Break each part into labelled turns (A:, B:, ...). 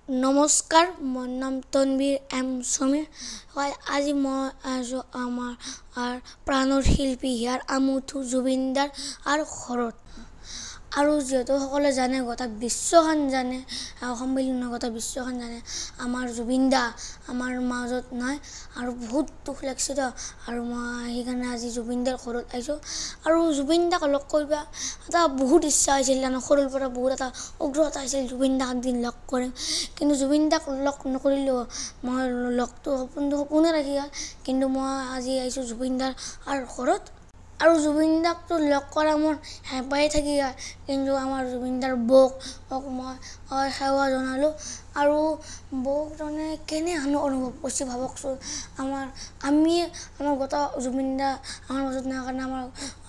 A: নমস্কাৰ, মোৰ নাম তনবীৰ এম সমীৰ হয়। আজি মই আছোঁ আমাৰ প্ৰাণৰ শিল্পী হিয়াৰ আমুথু জুবিন দাৰ আৰু ঘৰত। আৰু যিহেতু সকলোৱে জানে, গোটেই বিশ্বখন জানে, অসম বুলি নহয় গোটেই বিশ্বখন জানে, আমাৰ জুবিন দা আমাৰ মাজত নাই আৰু বহুত দুখ লাগিছে তো। আৰু মই সেইকাৰণে আজি জুবিন দাৰ ঘৰত আহিছোঁ। আৰু জুবিন দাক লগ কৰিব এটা বহুত ইচ্ছা হৈছিল, সৰুৰ পৰা বহুত এটা উগ্ৰতা হৈছিল জুবিন দাক একদিন লগ কৰিম। কিন্তু জুবিন দাক লগ নকৰিলেও মই লগটো সপোনে ৰাখি গ'ল। কিন্তু মই আজি আহিছোঁ জুবিন দাৰ ঘৰত। আৰু জুবিন দাকটো লগ কৰা মোৰ হেঁপাহে থাকি গ'ল। কিন্তু আমাৰ জুবিন দাৰ বৌক মই সেৱা জনালোঁ। আৰু বৌক তাৰমানে কেনেধৰণৰ অনুভৱ কৰিছে ভাবকচোন। আমি গোটেই জুবিন দা আমাৰ মাজত নাই কাৰণে আমাৰ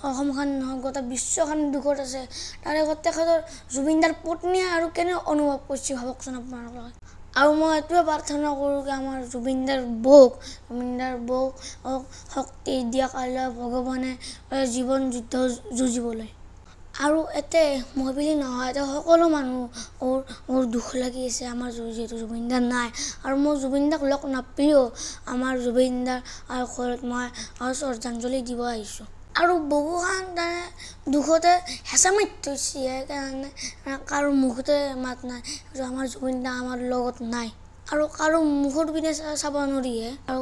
A: অসমখন নহয় গোটেই বিশ্বখন দুখত আছে। তাৰে তেখেতৰ জুবিন দাৰ পত্নীয়ে আৰু কেনে অনুভৱ কৰিছে ভাবকচোন আপোনালোকে। আৰু মই এইটোৱে প্ৰাৰ্থনা কৰোঁ যে আমাৰ জুবিন দাৰ বৌক শক্তি দিয়ক আল্লাহ ভগৱানে জীৱন যুদ্ধ যুঁজিবলৈ। আৰু এতে মই বুলি নহয়, এতিয়া সকলো মানুহৰ দুখ লাগি আছে আমাৰ যিহেতু জুবিন দা নাই। আৰু মই জুবিন দাক লগ নাপালেও আমাৰ জুবিন দাৰ ঘৰত মই শ্ৰদ্ধাঞ্জলি দিব আহিছোঁ। আৰু বহুখন দুখতে হেঁচা মাৰি থৈছে, সেইকাৰণে কাৰো মুখতে মাত নাই যে আমাৰ জুবিন দা আমাৰ লগত নাই। আৰু কাৰো মুখৰ পিনে চাব নোৱাৰিহে। আৰু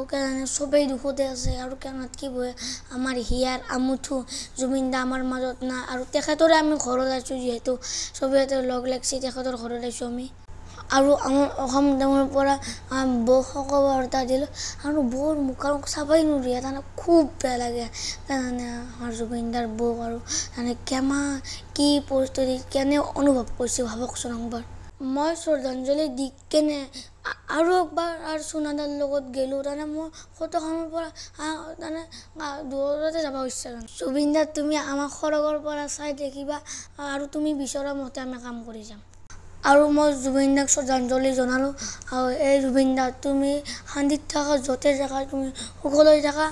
A: চবেই দুখতে আছে। আৰু নাথাকিবই আমাৰ হিয়াৰ আমুথু জুবিন দা আমাৰ মাজত নাই। আৰু তেখেতৰে আমি ঘৰত আছোঁ, যিহেতু চবেই লগ লাগিছে তেখেতৰ ঘৰত আহিছোঁ আমি। আৰু আমাৰ অসম টাউনৰ পৰা বৌক শোকবাৰ্তা দিলোঁ। আৰু বৌৰ মুখৰ চাবই নোৱাৰি, খুব বেয়া লাগে। আমাৰ জুবিন দাৰ বৌক আৰু কি পৰিস্থিতি কেনে অনুভৱ কৰিছে ভাবকচোন একবাৰ। মই শ্ৰদ্ধাঞ্জলি দি কেনে আৰু একবাৰ সোনাদাৰ লগত গ'লোঁ। মই ফটোখনৰ পৰা দূৰতে যাব ইচ্ছা নাই। জুবিন দা তুমি আমাক সৰগৰ পৰা চাই থাকিবা আৰু তুমি বিচৰা মতে আমি কাম কৰি যাম। আৰু মই জুবিন দাক শ্ৰদ্ধাঞ্জলি জনালোঁ। আৰু এই জুবিন দা তুমি শান্তিত থাকা, য'তে থাকা তুমি সুখলৈ থাকা।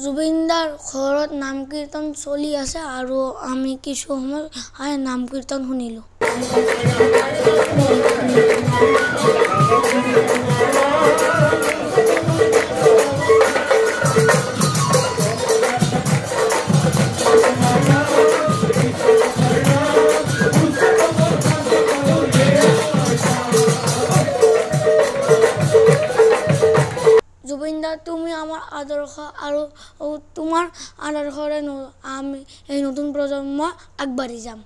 A: জুবিন দাৰ ঘৰত নাম কীৰ্তন চলি আছে আৰু আমি কিছু সময় নাম কীৰ্তন শুনিলোঁ। জুবিন দা তুমি আমাৰ আদৰ্শ আৰু তোমাৰ আদৰ্শৰে আমি এই নতুন প্ৰজন্ম আগবাঢ়ি যাম।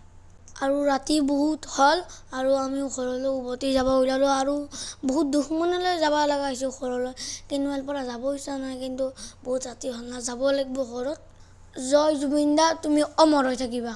A: আৰু ৰাতি বহুত হ'ল আৰু আমি ঘৰলৈ উভতি যাব ওলালোঁ। আৰু বহুত দুখ মনেৰে যাব লগা হৈছোঁ ঘৰলৈ। কিন্তু ইয়াৰ পৰা যাব ইচ্ছা নাই, কিন্তু বহুত ৰাতি হ'ল না, যাব লাগিব ঘৰত। জয় জুবিন দা, তুমি অমৰ হৈ থাকিবা।